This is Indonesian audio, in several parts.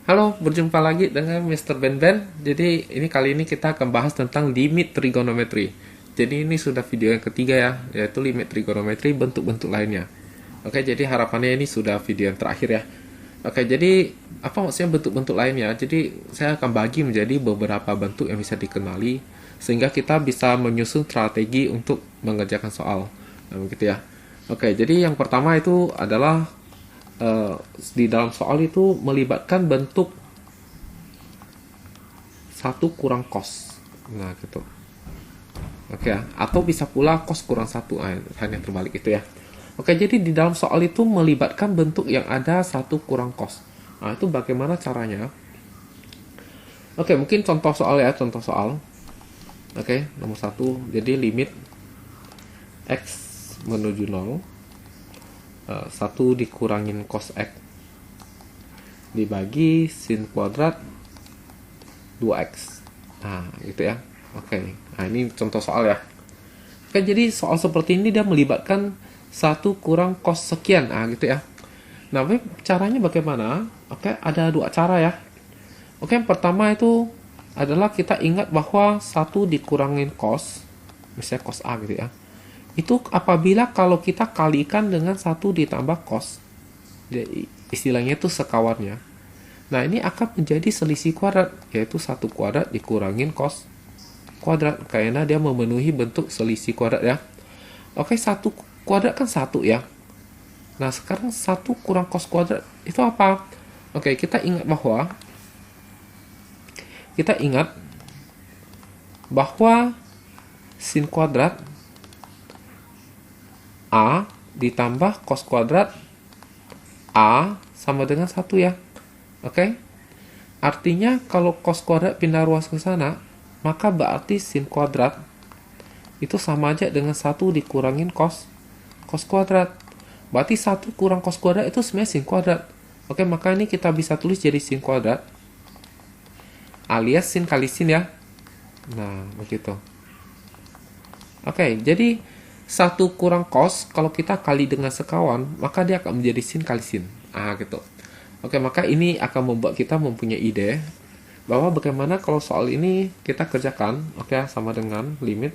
Halo, berjumpa lagi dengan Mr. Ben Ben. Jadi, kali ini kita akan bahas tentang limit trigonometri. Jadi, ini sudah video yang ketiga ya, yaitu limit trigonometri bentuk-bentuk lainnya. Oke, jadi harapannya ini sudah video yang terakhir ya. Oke, jadi apa maksudnya bentuk-bentuk lainnya? Jadi, saya akan bagi menjadi beberapa bentuk yang bisa dikenali sehingga kita bisa menyusun strategi untuk mengerjakan soal. Nah, begitu ya. Oke, jadi yang pertama itu adalah eh, di dalam soal itu melibatkan bentuk satu kurang cos. Nah, gitu. Oke ya. Atau bisa pula cos kurang satu. Hanya terbalik itu ya. Oke, jadi di dalam soal itu melibatkan bentuk yang ada satu kurang cos. Nah, itu bagaimana caranya? Oke, mungkin contoh soal ya, contoh soal. Oke, nomor satu. Jadi limit x menuju 0, 1 dikurangin cos x dibagi sin kuadrat 2x. Nah, gitu ya. Oke. Nah, ini contoh soal ya. Oke, jadi soal seperti ini dia melibatkan 1 kurang cos sekian. Nah, gitu ya. Nah, caranya bagaimana? Oke, ada dua cara ya. Oke, yang pertama itu adalah kita ingat bahwa 1 dikurangin cos, misalnya cos A gitu ya. Itu apabila kalau kita kalikan dengan 1 ditambah cos. Jadi, istilahnya itu sekawannya. Nah, ini akan menjadi selisih kuadrat, yaitu 1 kuadrat dikurangin cos kuadrat, karena dia memenuhi bentuk selisih kuadrat ya. Oke, 1 kuadrat kan 1 ya. Nah, sekarang 1 kurang cos kuadrat itu apa? Oke, kita ingat bahwa sin kuadrat A ditambah cos kuadrat A sama dengan 1 ya. Oke? Artinya kalau cos kuadrat pindah ruas ke sana, maka berarti sin kuadrat itu sama aja dengan 1 dikurangin cos kuadrat. Berarti 1 kurang cos kuadrat itu sebenarnya sin kuadrat. Oke, maka ini kita bisa tulis jadi sin kuadrat alias sin kali sin ya. Nah, begitu. Oke, jadi 1 kurang cos kalau kita kali dengan sekawan, maka dia akan menjadi sin kali sin. Gitu. Oke, maka ini akan membuat kita mempunyai ide bahwa bagaimana kalau soal ini kita kerjakan. Oke, sama dengan limit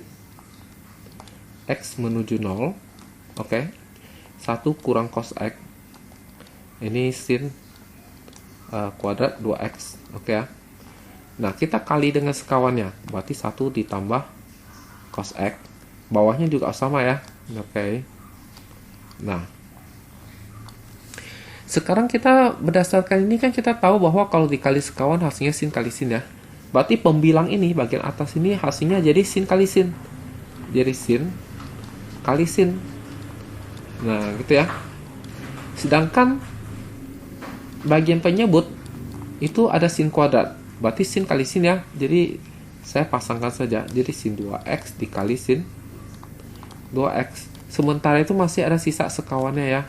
x menuju 0. Oke. 1 kurang cos x. Ini sin kuadrat 2x. Oke ya. Nah, kita kali dengan sekawannya. Berarti 1 ditambah cos x. Bawahnya juga sama ya. Oke. Nah, sekarang kita berdasarkan ini kan kita tahu bahwa kalau dikali sekawan hasilnya sin kali sin ya. Berarti pembilang ini bagian atas ini hasilnya jadi sin kali sin. Jadi sin kali sin. Nah, gitu ya. Sedangkan bagian penyebut itu ada sin kuadrat. Berarti sin kali sin ya. Jadi saya pasangkan saja. Jadi sin 2x dikali sin 2x. Sementara itu masih ada sisa sekawannya ya.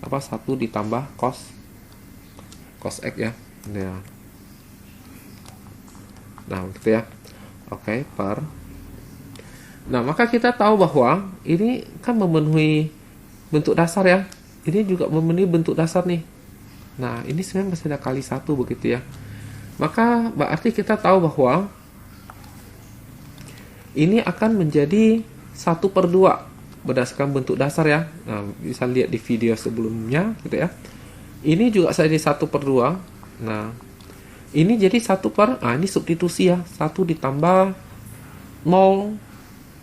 1 ditambah cos x ya. Nah, gitu ya. Oke, per. Nah, maka kita tahu bahwa ini kan memenuhi bentuk dasar ya. Ini juga memenuhi bentuk dasar nih. Nah, ini sebenarnya masih ada kali 1 begitu ya. Maka berarti kita tahu bahwa ini akan menjadi 1/2 berdasarkan bentuk dasar ya. Nah, bisa lihat di video sebelumnya gitu ya. Ini juga jadi 1/2. Nah, ini jadi 1 ini substitusi ya. 1 ditambah 0,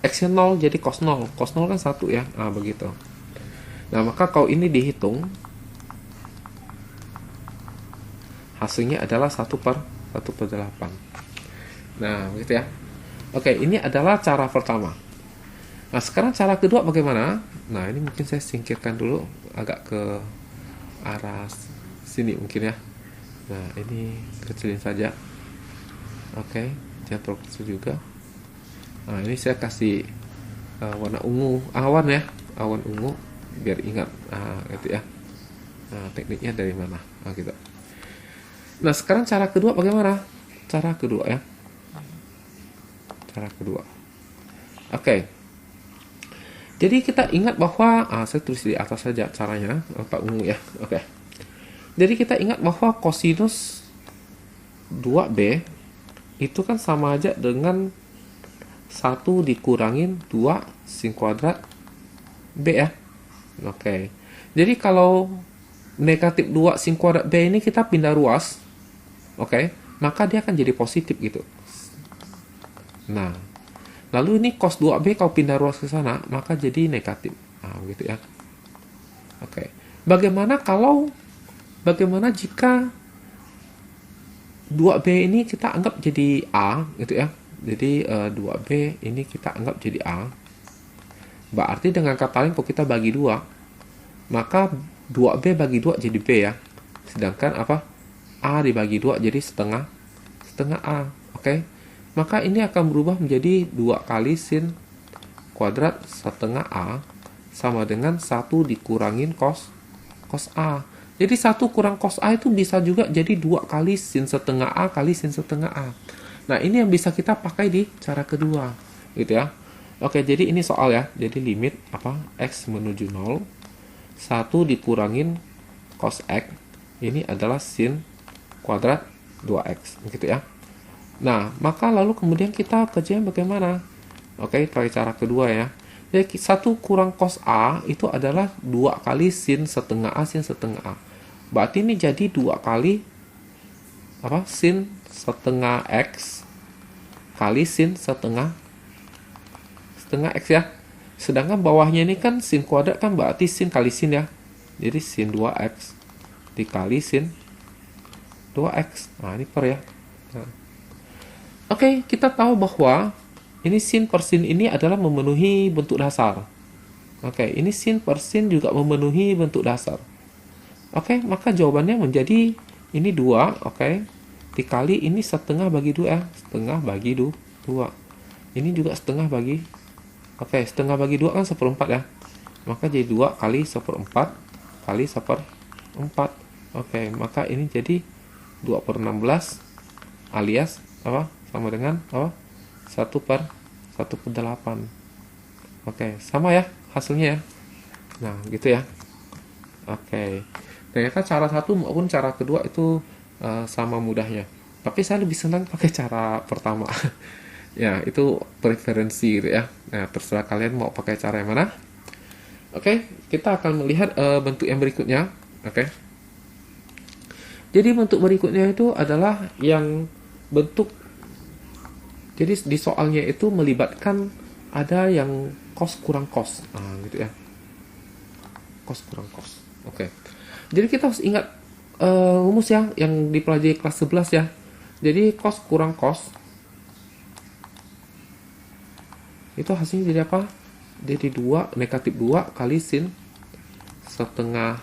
x-nya 0 jadi cos 0. Cos 0 kan 1 ya. Nah, begitu. Nah, maka kalau ini dihitung, hasilnya adalah 1/8. Nah, begitu ya. Oke, ini adalah cara pertama. Nah, sekarang cara kedua bagaimana? Nah, ini mungkin saya singkirkan dulu agak ke arah sini mungkin ya. Nah, ini kecilin saja. Oke, jangan terlalu kecil juga. Nah, ini saya kasih warna ungu, awan ya, awan ungu biar ingat. Gitu ya. Nah, tekniknya dari mana? Gitu. Nah, sekarang cara kedua bagaimana? Cara kedua ya. Cara kedua. Oke. Jadi kita ingat bahwa saya tulis di atas saja caranya, Pak Ungu ya. Oke. Jadi kita ingat bahwa kosinus 2B itu kan sama aja dengan 1 dikurangin 2 sin kuadrat B ya. Oke. Jadi kalau negatif 2 sin kuadrat B ini kita pindah ruas, oke, maka dia akan jadi positif gitu. Nah, lalu ini cos 2B kalau pindah ruas ke sana, maka jadi negatif. Nah, gitu ya. Oke. Bagaimana jika 2B ini kita anggap jadi A, gitu ya. Jadi 2B ini kita anggap jadi A. Berarti dengan kata lain kalau kita bagi 2, maka 2B bagi 2 jadi B ya. Sedangkan apa? A dibagi 2 jadi setengah A. Oke. Maka ini akan berubah menjadi 2 kali sin kuadrat setengah A sama dengan 1 dikurangin cos A. Jadi 1 kurang cos A itu bisa juga jadi 2 kali sin setengah A kali sin setengah A. Nah, ini yang bisa kita pakai di cara kedua, gitu ya. Oke, jadi ini soal ya. Jadi limit X menuju 0, 1 dikurangin cos X, ini adalah sin kuadrat 2X, gitu ya. Nah, maka lalu kemudian kita kerjain bagaimana? Oke, pakai cara kedua ya. Jadi 1 kurang cos A itu adalah 2 kali sin setengah A sin setengah A. Berarti ini jadi 2 kali sin setengah X kali sin setengah X ya. Sedangkan bawahnya ini kan sin kuadrat kan berarti sin kali sin ya. Jadi sin 2X dikali sin 2X. Nah, ini per ya. Nah. Oke, kita tahu bahwa ini sin per sin ini adalah memenuhi bentuk dasar. Oke, ini sin per sin juga memenuhi bentuk dasar. Oke, maka jawabannya menjadi ini 2, oke, dikali ini setengah bagi 2 ya. Setengah bagi 2. Ini juga setengah bagi, oke, setengah bagi 2 kan 1/4 ya. Maka jadi 2 kali 1/4 kali 1/4. Oke, maka ini jadi 2/16 alias sama dengan 1/8. Oke, sama ya hasilnya ya. Nah, gitu ya. Oke. Ternyata cara satu maupun cara kedua itu sama mudahnya. Tapi saya lebih senang pakai cara pertama. Ya, itu preferensi gitu ya. Nah, terserah kalian mau pakai cara yang mana. Oke, kita akan melihat bentuk yang berikutnya. Oke. Jadi bentuk berikutnya itu adalah yang bentuk, jadi di soalnya itu melibatkan ada yang cos kurang cos, gitu ya, cos kurang cos. Oke. Jadi kita harus ingat rumus ya yang dipelajari kelas 11 ya. Jadi cos kurang cos itu hasilnya jadi apa? Jadi negatif 2 kali sin setengah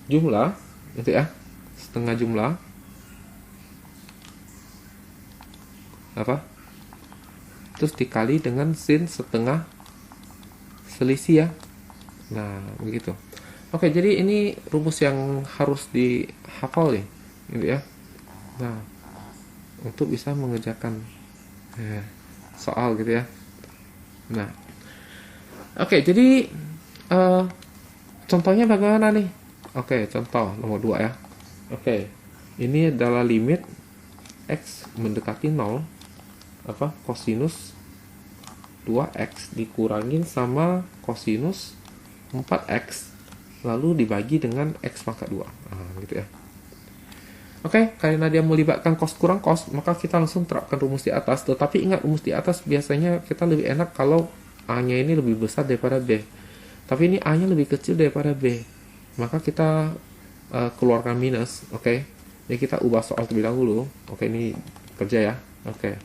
jumlah, gitu ya, setengah jumlah terus dikali dengan sin setengah selisih ya. Nah, begitu. Oke, jadi ini rumus yang harus dihafal nih, gitu ya. Nah, untuk bisa mengerjakan soal gitu ya. Nah, oke, jadi contohnya bagaimana nih? Oke, contoh nomor 2 ya. Oke, ini adalah limit X mendekati 0, kosinus 2X dikurangin sama kosinus 4X lalu dibagi dengan X pangkat 2. Gitu ya. Oke, karena dia melibatkan cos kurang cos, maka kita langsung terapkan rumus di atas. Tetapi ingat, rumus di atas biasanya kita lebih enak kalau A-nya ini lebih besar daripada B. Tapi ini A-nya lebih kecil daripada B. Maka kita keluarkan minus, oke. Jadi kita ubah soal terlebih dahulu. Oke, ini kerja ya. Oke.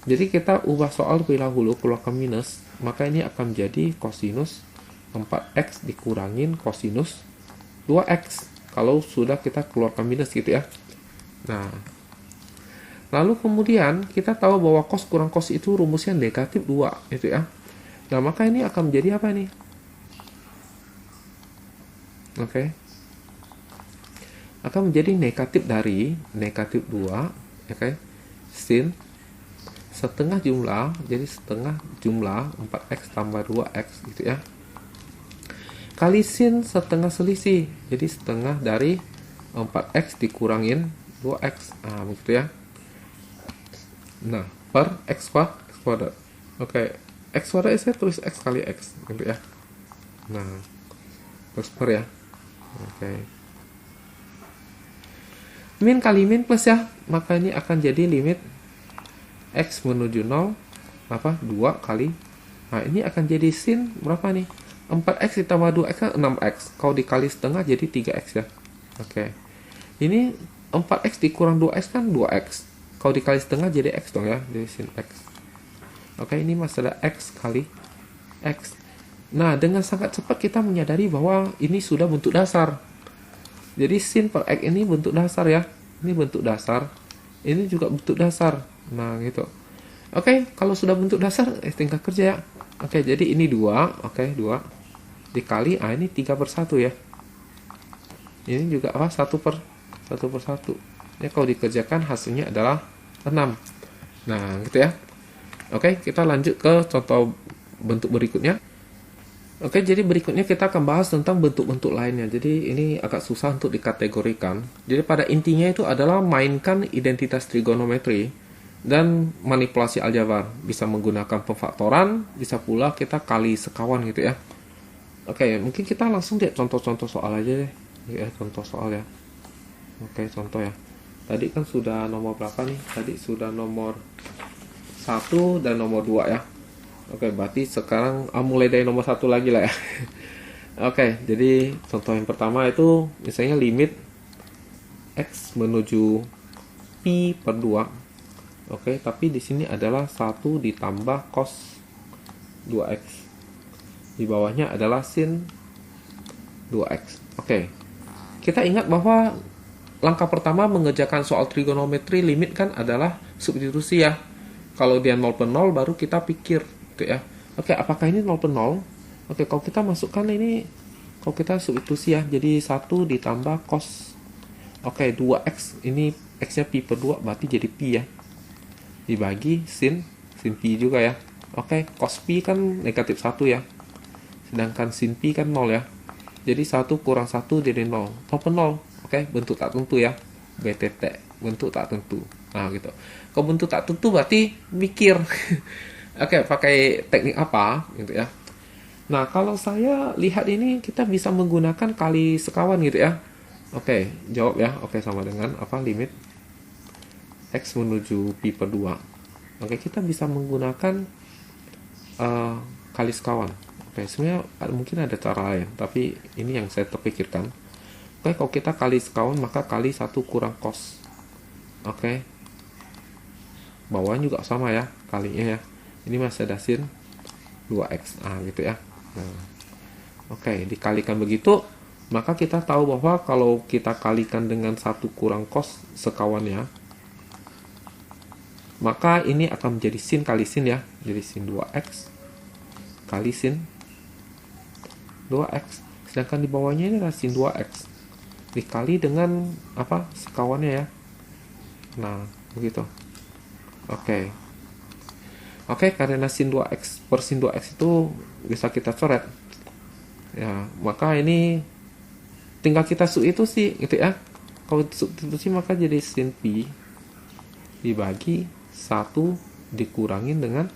Jadi kita ubah soal terlebih dahulu, keluarkan minus, maka ini akan menjadi kosinus 4X dikurangin kosinus 2X. Kalau sudah kita keluarkan minus gitu ya. Nah, lalu kemudian kita tahu bahwa cos kurang cos itu rumusnya negatif 2 gitu ya. Nah, maka ini akan menjadi apa nih? Oke. Akan menjadi negatif dari negatif 2, oke, sin setengah jumlah, jadi setengah jumlah 4X tambah 2X gitu ya, kali sin setengah selisih, jadi setengah dari 4X dikurangin 2x. Nah, begitu ya. Nah, per x kuadrat. Oke, x kuadrat saya tulis x kali x, gitu ya. Nah, terus per ya. Oke. Min kali min plus ya, maka ini akan jadi limit x menuju 0, 2 kali. Nah, ini akan jadi sin berapa nih? 4x ditambah 2x kan 6x. Kalau dikali setengah jadi 3x ya. Oke. Ini 4x dikurang 2x kan 2x. Kalau dikali setengah jadi x dong ya, jadi sin x. Oke, ini masalah x kali x. Nah, dengan sangat cepat kita menyadari bahwa ini sudah bentuk dasar. Jadi sin per x ini bentuk dasar ya. Ini bentuk dasar. Ini juga bentuk dasar. Nah, gitu. Oke, kalau sudah bentuk dasar, tinggal kerja ya. Oke, jadi ini 2. Oke, 2. Dikali, ini 3/1 ya. Ini juga 1 per 1. Ya, kalau dikerjakan hasilnya adalah 6. Nah, gitu ya. Oke, kita lanjut ke contoh bentuk berikutnya. Oke, jadi berikutnya kita akan bahas tentang bentuk-bentuk lainnya. Jadi ini agak susah untuk dikategorikan. Jadi pada intinya itu adalah mainkan identitas trigonometri dan manipulasi aljabar. Bisa menggunakan pemfaktoran, bisa pula kita kali sekawan gitu ya. Oke, mungkin kita langsung lihat contoh-contoh soal aja deh. Ya, contoh soal ya. Oke, contoh ya. Tadi kan sudah nomor berapa nih? Tadi sudah nomor 1 dan nomor 2 ya. Oke, berarti sekarang mulai dari nomor 1 lagi lah ya. Oke, jadi contoh yang pertama itu misalnya limit x menuju pi per 2. Oke, tapi di sini adalah 1 ditambah cos 2x. Di bawahnya adalah sin 2x. Oke. Kita ingat bahwa langkah pertama mengerjakan soal trigonometri limit kan adalah substitusi ya. Kalau dia 0 per 0 baru kita pikir gitu ya. Oke, apakah ini 0 per 0? Oke, kalau kita masukkan ini, kalau kita substitusi ya, jadi 1 ditambah cos. Oke, 2x, ini x-nya pi per 2, berarti jadi pi ya. Dibagi sin pi juga ya. Oke, cos pi kan negatif 1 ya. Sedangkan sin pi kan 0 ya. Jadi 1 kurang 1 jadi 0. 0 per 0. Oke, bentuk tak tentu ya. BTT, bentuk tak tentu. Nah, gitu. Kalau bentuk tak tentu berarti mikir. Oke, pakai teknik apa gitu ya. Nah, kalau saya lihat ini kita bisa menggunakan kali sekawan gitu ya. Oke, jawab ya. Oke, sama dengan limit x menuju pi per 2. Oke, kita bisa menggunakan kali sekawan. Oke, sebenarnya mungkin ada cara lain, tapi ini yang saya terpikirkan. Oke, kalau kita kali sekawan maka kali 1 kurang cos. Oke. Bawahnya juga sama ya, kalinya ya. Ini masih ada sin 2x. Gitu ya. Nah, oke, dikalikan begitu, maka kita tahu bahwa kalau kita kalikan dengan 1 kurang cos sekawannya, maka ini akan menjadi sin kali sin ya. Jadi sin 2x kali sin 2x. Sedangkan di bawahnya ini adalah sin 2x dikali dengan sekawannya ya. Nah, begitu. Oke, karena sin 2x per sin 2x itu bisa kita coret. Ya, maka ini tinggal kita substitusi gitu ya. Kalau substitusi maka jadi sin pi dibagi 1 dikurangin dengan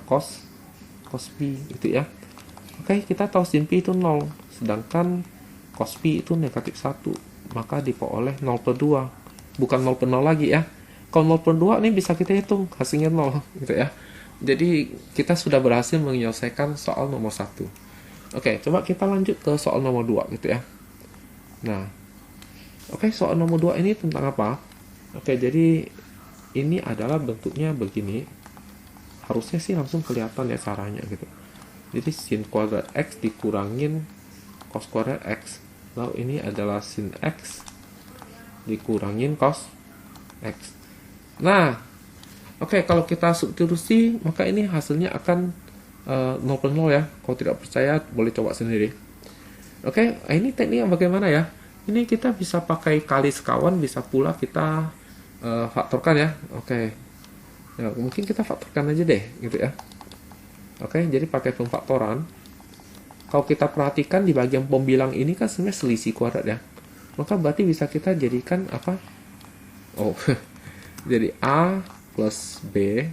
cos pi gitu ya. Oke, kita tahu sin pi itu 0, sedangkan cos pi itu negatif 1, maka diperoleh 0 per 2. Bukan 0 per 0 lagi ya. Kalau 0 per 2 ini bisa kita hitung hasilnya 0 gitu ya. Jadi kita sudah berhasil menyelesaikan soal nomor 1. Oke, coba kita lanjut ke soal nomor 2 gitu ya. Nah, soal nomor 2 ini tentang apa? Jadi ini adalah bentuknya begini. Harusnya sih langsung kelihatan ya caranya gitu. Jadi sin kuadrat x dikurangin cos kuadrat x. Lalu ini adalah sin x dikurangin cos x. Nah, kalau kita substitusi maka ini hasilnya akan 0 per 0 ya. Kalau tidak percaya boleh coba sendiri. Ini teknik yang bagaimana ya? Ini kita bisa pakai kali sekawan, bisa pula kita faktorkan ya. Ya, mungkin kita faktorkan aja deh gitu ya. Jadi pakai pemfaktoran. Kalau kita perhatikan di bagian pembilang ini kan sebenarnya selisih kuadrat ya. maka berarti bisa kita jadikan apa? Oh, jadi A plus B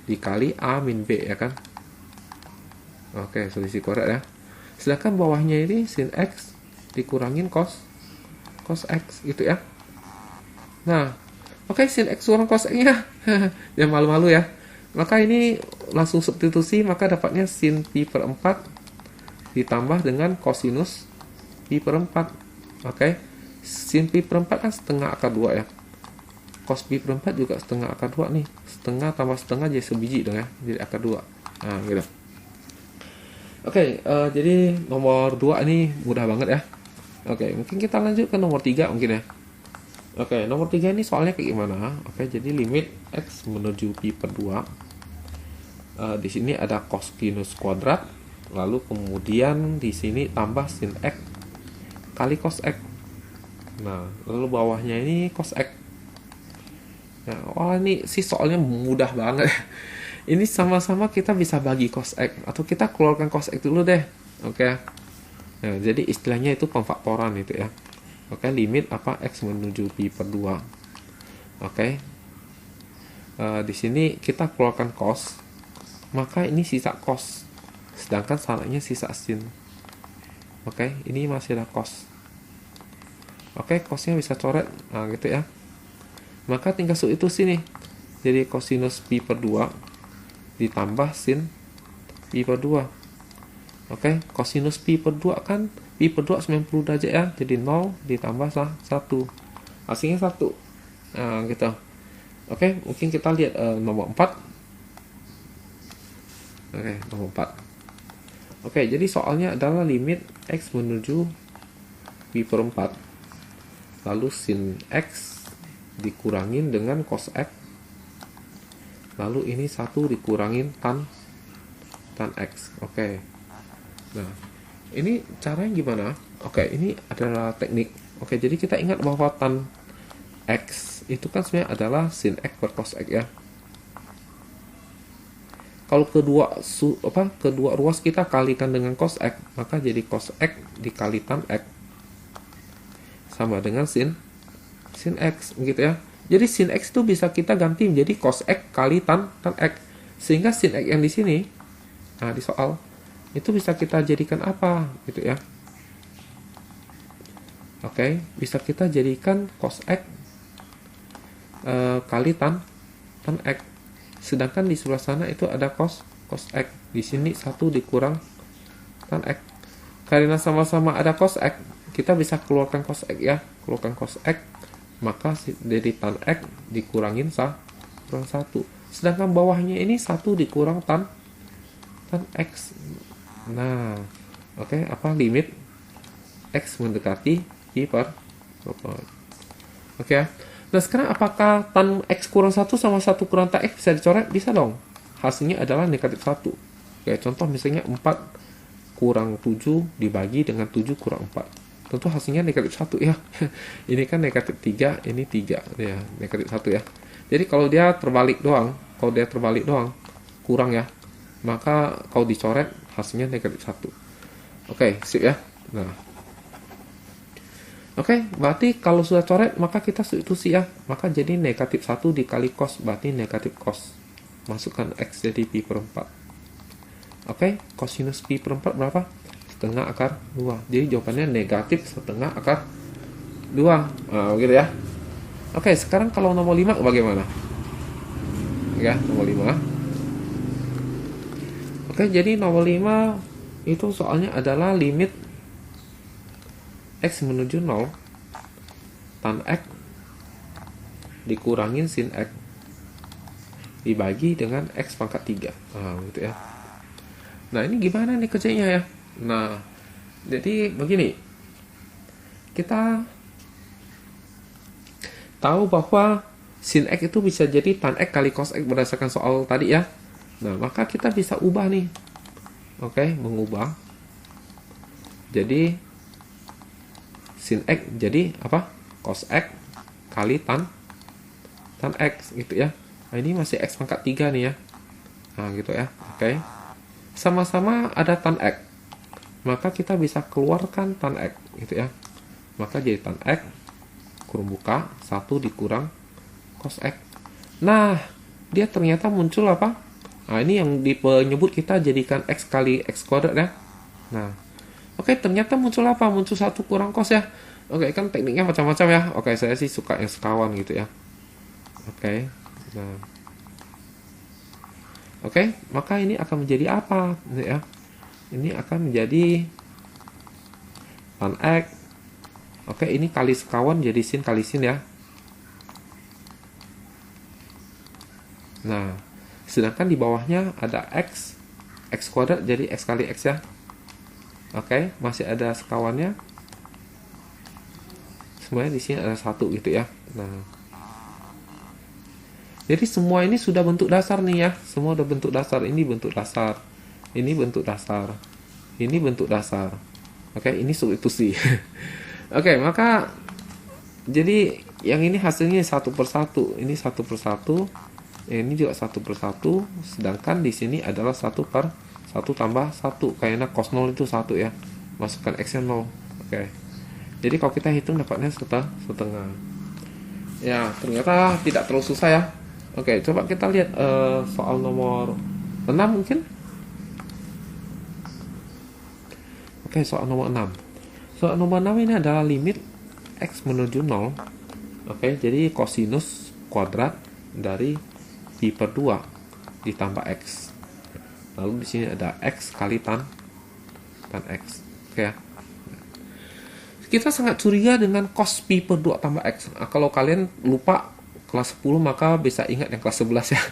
dikali A min B, ya kan? Oke, solusi korek ya. Sedangkan bawahnya ini sin X dikurangin cos X gitu ya. Nah, oke, sin X kurang cos X-nya. Jangan malu-malu ya. Maka ini langsung substitusi, maka dapatnya sin pi per 4 ditambah dengan kosinus pi per 4. Oke, sin pi per 4 kan setengah akar 2 ya. Cos pi per 4 juga setengah akar 2 nih. Setengah tambah setengah jadi sebiji dong ya. Jadi akar 2. Nah, gitu. Oke, jadi nomor 2 ini mudah banget ya. Oke, mungkin kita lanjut ke nomor 3 mungkin ya. Oke, nomor 3 ini soalnya kayak gimana? Oke, jadi limit X menuju pi per 2. Di sini ada cosinus kuadrat, lalu kemudian di sini tambah sin X kali cos X. Nah, lalu bawahnya ini cos X. Nah, oh ini sih soalnya mudah banget. Ini sama-sama kita bisa bagi cos X, atau kita keluarkan cos X dulu deh. Oke. Nah, jadi istilahnya itu pemfaktoran itu ya. Oke, limit apa X menuju pi per 2. Oke. Di sini kita keluarkan cos, maka ini sisa cos. Sedangkan salahnya sisa sin. Oke, ini masih ada cos. Oke, cosnya bisa coret. Nah, gitu ya. Maka tinggal substitusi nih. Jadi kosinus pi per 2 ditambah sin pi per 2. Oke, kosinus pi per 2 kan pi per 2 90 derajat ya. Jadi 0 ditambah 1. Hasilnya 1. Nah, gitu. Oke, mungkin kita lihat nomor 4. Oke, nomor 4. Oke, jadi soalnya adalah limit X menuju pi per 4. Lalu sin X dikurangin dengan cos X. Lalu ini 1 dikurangin tan X. Oke. Nah, ini caranya gimana? Oke, ini adalah teknik. Oke, jadi kita ingat bahwa tan X itu kan sebenarnya adalah sin X per cos X ya. Kalau kedua ruas kita kalikan dengan cos X, maka jadi cos X dikali tan X sama dengan sin X gitu ya. Jadi sin X itu bisa kita ganti menjadi cos X kali tan X. Sehingga sin X yang di sini, nah di soal, itu bisa kita jadikan apa gitu ya. Oke, bisa kita jadikan cos X kali tan X. Sedangkan di sebelah sana itu ada cos X. Di sini 1 dikurang tan X. Karena sama-sama ada cos X, kita bisa keluarkan cos X ya. Keluarkan cos X, maka dari tan X dikurangin kurang 1. Sedangkan bawahnya ini 1 dikurang tan X. Nah, oke, apa limit X mendekati pi per 4. Oke ya. Nah, sekarang apakah tan X kurang 1 sama 1 kurang tan X bisa dicoret? Bisa dong. Hasilnya adalah negatif 1. Oke, contoh misalnya 4 kurang 7 dibagi dengan 7 kurang 4. Tentu hasilnya negatif 1 ya. Ini kan negatif 3, ini 3 ya, negatif 1 ya. Jadi kalau dia terbalik doang, kurang ya, maka kalau dicoret hasilnya negatif 1. Oke, sip ya. Nah, oke, berarti kalau sudah coret maka kita substitusi ya. Maka jadi negatif 1 dikali cos, berarti negatif cos. Masukkan X jadi pi per 4. Oke, kosinus pi per 4 berapa? Setengah akar 2. Jadi jawabannya negatif setengah akar 2. Nah, gitu ya. Oke, sekarang kalau nomor 5 bagaimana? Ya, nomor 5. Oke, jadi nomor 5 itu soalnya adalah limit X menuju 0 tan X dikurangin sin X dibagi dengan X pangkat 3. Nah, gitu ya. Nah, ini gimana nih kerjanya ya? Nah, jadi begini. Kita tahu bahwa sin X itu bisa jadi tan X kali cos X berdasarkan soal tadi ya. Nah, maka kita bisa ubah nih. Oke, mengubah. Jadi sin X jadi apa? Cos X kali tan X gitu ya. Nah, ini masih X pangkat 3 nih ya. Nah, gitu ya. Oke. Sama-sama ada tan X. Maka kita bisa keluarkan tan X gitu ya. maka jadi tan X kurung buka 1 dikurang cos X. Nah, dia ternyata muncul apa? Nah, ini yang di penyebut kita jadikan X kali X kuadrat ya. Nah, oke, ternyata muncul apa? Muncul 1 kurang cos ya. Oke, kan tekniknya macam-macam ya. Oke, saya sih suka yang sekawan gitu ya. Oke, nah. Oke, maka ini akan menjadi apa? Ya. Ini akan menjadi tan X. Oke, ini kali sekawan jadi sin kali sin ya. Nah, sedangkan di bawahnya ada X kuadrat jadi X kali X ya. Oke, masih ada sekawannya. Semuanya di sini ada 1 gitu ya. Nah, jadi semua ini sudah bentuk dasar nih ya. Semua udah bentuk dasar. Ini bentuk dasar. Ini bentuk dasar. Ini bentuk dasar. Oke, ini substitusi. Oke, maka jadi yang ini hasilnya 1 per 1. Ini 1 per 1. Ini juga 1 per 1. Sedangkan di sini adalah 1 per 1 tambah 1. Karena cos 0 itu 1 ya. Masukkan X nya 0. Oke. Jadi kalau kita hitung dapatnya setengah. Ya, ternyata tidak terlalu susah ya. Oke, coba kita lihat soal nomor 6 mungkin. Oke, soal nomor 6. Soal nomor 6 ini adalah limit X menuju 0. Oke, jadi kosinus kuadrat dari pi per 2 ditambah X. Lalu di sini ada X kali tan X. Oke ya. Kita sangat curiga dengan cos pi per 2 tambah X. Nah, kalau kalian lupa kelas 10 maka bisa ingat yang kelas 11 ya.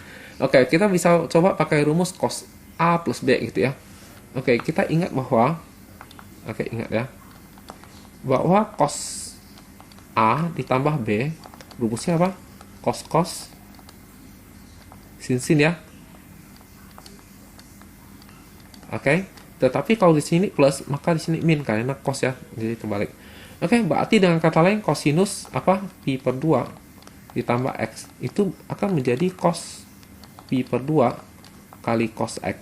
Oke, kita bisa coba pakai rumus cos A plus B gitu ya. Oke, kita ingat bahwa ingat ya. Bahwa cos A ditambah B rumusnya apa? Cos sin ya. Oke, tetapi kalau di sini plus maka di sini min karena cos ya. Jadi terbalik. Oke, berarti dengan kata lain kosinus apa? Pi per 2 ditambah X itu akan menjadi cos pi per 2 kali cos X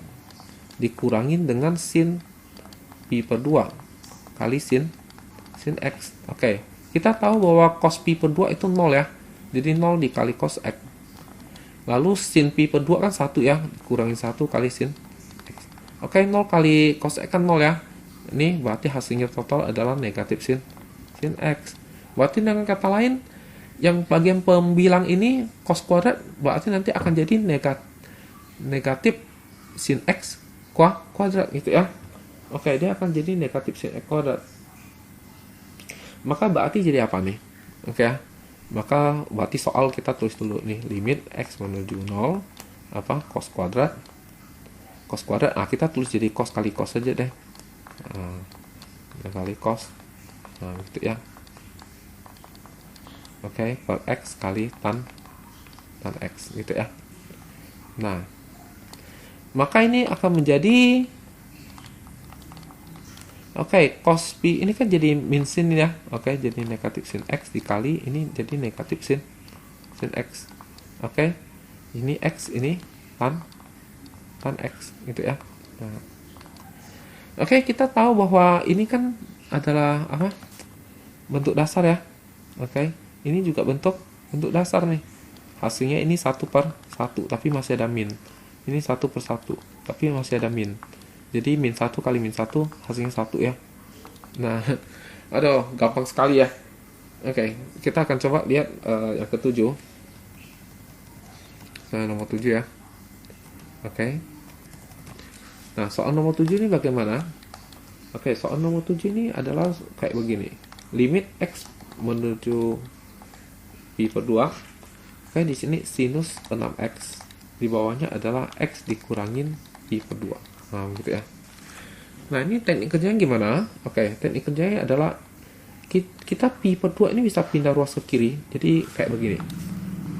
dikurangin dengan sin pi per 2 kali sin X. Oke, kita tahu bahwa cos pi per 2 itu 0 ya. Jadi 0 dikali cos X. Lalu sin pi per 2 kan 1 ya, kurangin 1 kali sin X. Oke, 0 kali cos X kan 0 ya. Ini berarti hasilnya total adalah negatif sin X. Berarti dengan kata lain, yang bagian pembilang ini cos kuadrat berarti nanti akan jadi negatif sin X kuadrat gitu ya. Oke, dia akan jadi negatif sin X kuadrat. Maka berarti jadi apa nih? Oke ya. Maka berarti soal kita tulis dulu nih, limit X menuju 0 apa cos kuadrat. Nah kita tulis jadi cos kali cos saja deh. Kali cos. Nah gitu ya. Oke, per X kali tan X gitu ya. Nah, maka ini akan menjadi cos pi ini kan jadi min sin ya. Oke, jadi negatif sin X dikali ini jadi negatif sin X. Oke, ini X ini tan X gitu ya. Nah. Oke, kita tahu bahwa ini kan adalah apa? Bentuk dasar ya. Oke, ini juga bentuk dasar nih. Hasilnya ini 1 per 1 tapi masih ada min. Ini 1 per 1 tapi masih ada min. Jadi min 1 kali min 1 hasilnya 1 ya. Nah, aduh, gampang sekali ya. Oke, kita akan coba lihat yang ke-7. Nomor 7 ya. Oke. Nah, soal nomor 7 ini bagaimana? Oke, soal nomor 7 ini adalah kayak begini. Limit X menuju pi per 2. Oke, di sini sinus 6X. Di bawahnya adalah X dikurangin pi per 2. Nah, gitu ya. Nah, ini teknik kerjanya gimana? Oke, teknik kerjanya adalah kita pi per 2 ini bisa pindah ruas ke kiri. Jadi kayak begini.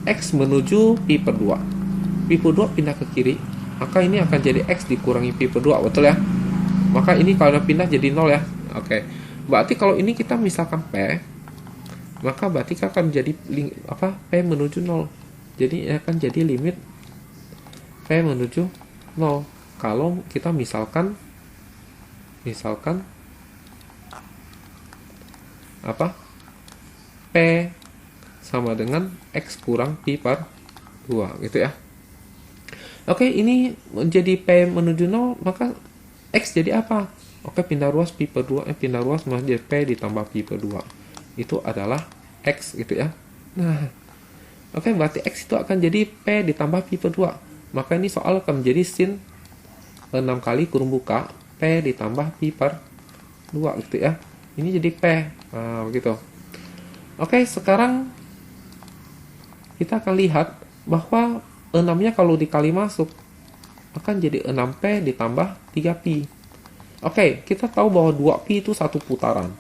X menuju pi per 2. Pi per 2 pindah ke kiri, maka ini akan jadi X dikurangi pi per 2, betul ya? Maka ini kalau pindah jadi 0 ya. Oke. Berarti kalau ini kita misalkan P, maka berarti akan jadi P menuju 0. Jadi akan jadi limit P menuju 0. Kalau kita misalkan apa? P sama dengan X kurang Pi per 2 gitu ya. Oke, ini menjadi P menuju 0, maka X jadi apa? Oke, pindah ruas Pi per 2, pindah ruas menjadi P ditambah Pi per 2. Itu adalah X gitu ya. Nah, oke, berarti X itu akan jadi P ditambah Pi per 2. Maka ini soal akan menjadi sin 6 kali kurung buka P ditambah Pi per 2 gitu ya. Ini jadi P. Nah, begitu. Oke, sekarang kita akan lihat bahwa 6-nya kalau dikali masuk akan jadi 6P ditambah 3Pi. Oke, kita tahu bahwa 2Pi itu satu putaran.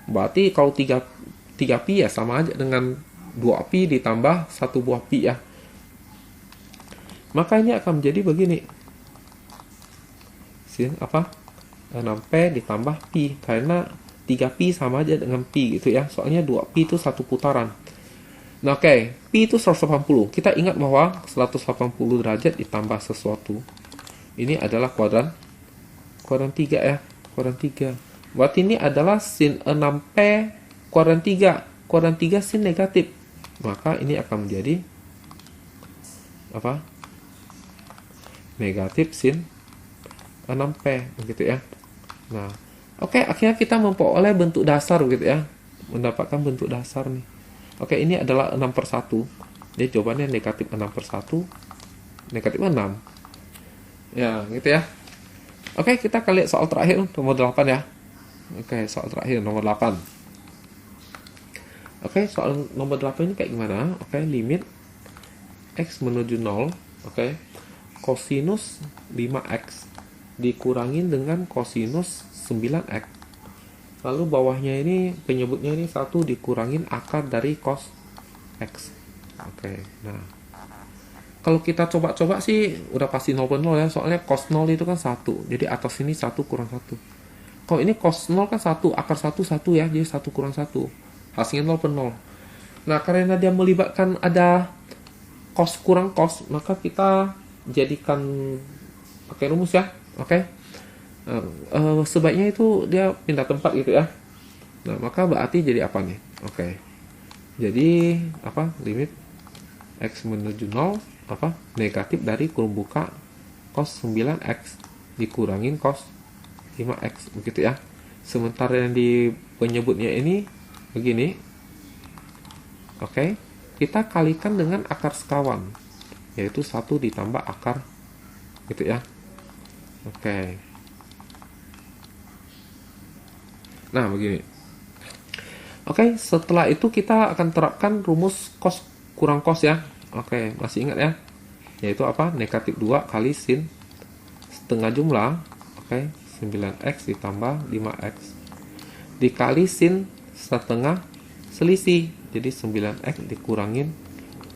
Berarti kalau 3Pi ya sama aja dengan 2Pi ditambah 1 buah Pi ya. Maka ini akan menjadi begini. Sin apa? 6P ditambah Pi. Karena 3Pi sama aja dengan Pi gitu ya. Soalnya 2Pi itu satu putaran. Nah, oke, Pi itu 180. Kita ingat bahwa 180 derajat ditambah sesuatu. Ini adalah kuadran 3 ya. Kuadran 3. Berarti ini adalah sin 6P kuadran 3. Kuadran 3 sin negatif. Maka ini akan menjadi apa? Negatif sin 6P begitu ya. Nah, oke, akhirnya kita memperoleh bentuk dasar begitu ya. Mendapatkan bentuk dasar nih. Oke, ini adalah 6 per 1. Jadi jawabannya negatif 6 per 1. Negatif 6. Ya, gitu ya. Oke, kita akan lihat soal terakhir, nomor 8 ya. Oke, soal terakhir, nomor 8. Oke, soal nomor 8 ini kayak gimana? Oke, limit X menuju 0. Oke, kosinus 5X dikurangin dengan kosinus 9X. Lalu bawahnya ini penyebutnya ini 1 dikurangin akar dari cos X. Oke, nah. Kalau kita coba-coba sih udah pasti 0 per 0 ya. Soalnya cos 0 itu kan 1. Jadi atas ini 1 kurang 1. Kalau ini cos 0 kan 1. Akar 1 1 ya. Jadi 1 kurang 1. Hasilnya 0 per 0. Nah, karena dia melibatkan ada cos kurang cos, maka kita jadikan pakai rumus ya. Oke. Sebaiknya itu dia pindah tempat gitu ya. Nah, maka berarti jadi apa nih? Oke. Jadi apa? Limit X menuju 0 apa? Negatif dari kurung buka cos 9X dikurangin cos 5X begitu ya. Sementara yang di penyebutnya ini begini. Oke. Kita kalikan dengan akar sekawan, yaitu 1 ditambah akar gitu ya. Oke. Nah, begini. Oke, setelah itu kita akan terapkan rumus cos kurang cos ya. Oke, masih ingat ya? Yaitu apa? Negatif 2 kali sin setengah jumlah. Oke, 9X ditambah 5X. Dikali sin setengah selisih. Jadi 9X dikurangin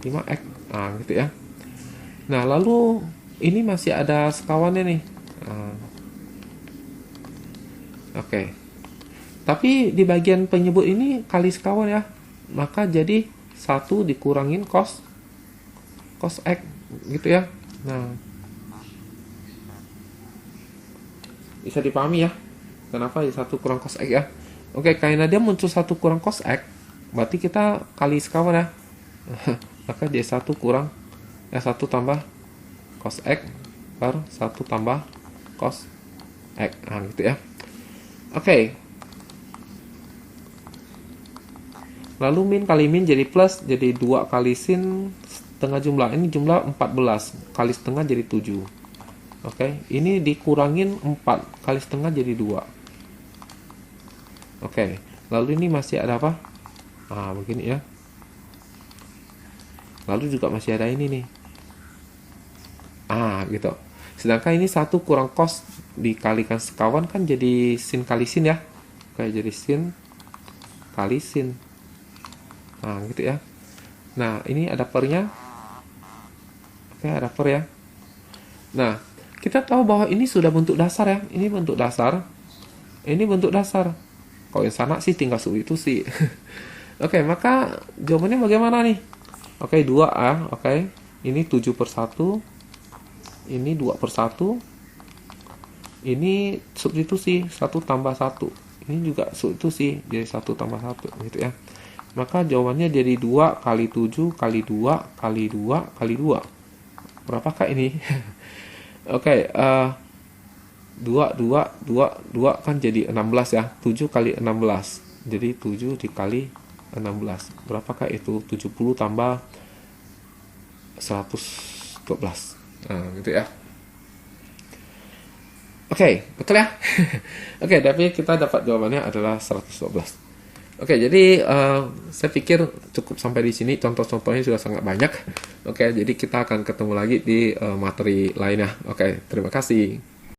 5X. Nah, gitu ya. Nah, lalu ini masih ada sekawannya nih. Oke. Tapi di bagian penyebut ini kali sekawan ya. Maka jadi 1 dikurangin cos X gitu ya. Nah, bisa dipahami ya kenapa 1 kurang cos X ya. Oke, karena dia muncul 1 kurang cos X, berarti kita kali sekawan ya. Maka dia 1 kurang 1 tambah cos X per 1 tambah cos X. Nah, gitu ya. Oke. Lalu min kali min jadi plus, jadi 2 kali sin setengah jumlah. Ini jumlah 14, kali setengah jadi 7. Oke, ini dikurangin 4, kali setengah jadi 2. Oke, lalu ini masih ada apa? Nah, begini ya. Lalu juga masih ada ini nih. Gitu. Sedangkan ini 1 kurang cos dikalikan sekawan kan jadi sin kali sin ya. Oke, jadi sin kali sin. Nah, gitu ya. Nah, ini ada pernya. Oke, ada per ya. Nah, kita tahu bahwa ini sudah bentuk dasar ya. Ini bentuk dasar. Ini bentuk dasar. Kalau yang sana sih tinggal substitusi. Oke, maka jawabannya bagaimana nih? Oke, 2A. Oke, ini 7 per 1. Ini 2 per 1. Ini substitusi 1 tambah 1. Ini juga itu sih, jadi 1 tambah 1 gitu ya. Maka jawabannya jadi 2 kali 7 kali 2 kali 2 kali 2. Berapakah ini? Oke, 2 kan jadi 16 ya. 7 kali 16. Jadi 7 dikali 16. Berapakah itu? 70 tambah 112. Nah, gitu ya. Oke, betul ya? Oke, tapi kita dapat jawabannya adalah 112. Oke, jadi saya pikir cukup sampai di sini. Contoh-contohnya sudah sangat banyak. Oke, jadi kita akan ketemu lagi di materi lainnya. Oke, terima kasih.